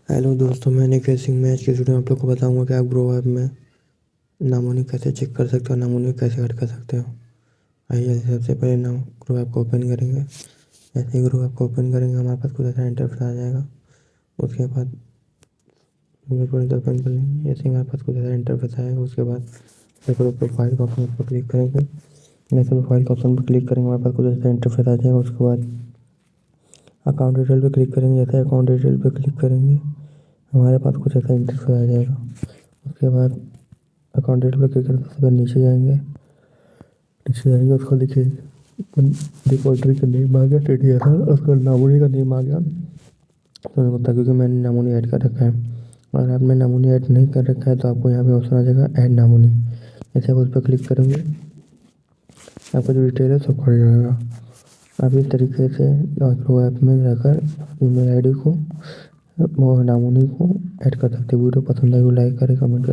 Hello दोस्तों, मैंने facing match के वीडियो में आप लोग को बताऊंगा कि आप ग्रो ऐप में नामोनी कैसे चेक कर सकते हो, नामोनी कैसे ऐड कर सकते हो। आइए सबसे पहले नाम ग्रो ऐप को ओपन करेंगे। जैसे ही ग्रो ऐप को ओपन करेंगे हमारे पास कुछ ऐसा इंटरफेस आ जाएगा। उसके बाद फिंगरप्रिंट ओपन कर लेंगे। जैसे हमारे पास कुछ ऐसा इंटरफेस आएगा उसके बाद प्रोफाइल का ऑप्शन पर क्लिक करेंगे। जैसे प्रोफाइल का ऑप्शन पर क्लिक करेंगे हमारे पास कुछ ऐसा इंटरफेस आ जाएगा। उसके बाद अकाउंट डिटेल पे क्लिक करेंगे। जैसे अकाउंट डिटेल पे क्लिक करेंगे हमारे पास कुछ ऐसा इंटरफेस आ जाएगा। उसके बाद अकाउंट डिटेल पे क्लिक करके उसके बाद नीचे जाएंगे उसको देखिए डिपॉजिटरी का नेम आ गया टीडीएस है, उसका नामोनी का नेम आ गया। तो मेरे को पता क्योंकि मैंने नामोनी ऐड कर रखा है। अगर आपने नामोनी ऐड नहीं कर रखा है तो आपको यहाँ पे ऑप्शन आ जाएगा ऐड नामोनी। जैसे आप उस पर क्लिक करेंगे आपका जो डिटेल है सब भर जाएगा। आप इस तरीके से ग्रो ऐप में जाकर ईमेल आईडी को और नामोनी को ऐड कर सकते हैं। वीडियो पसंद आई तो लाइक करें, कमेंट करें।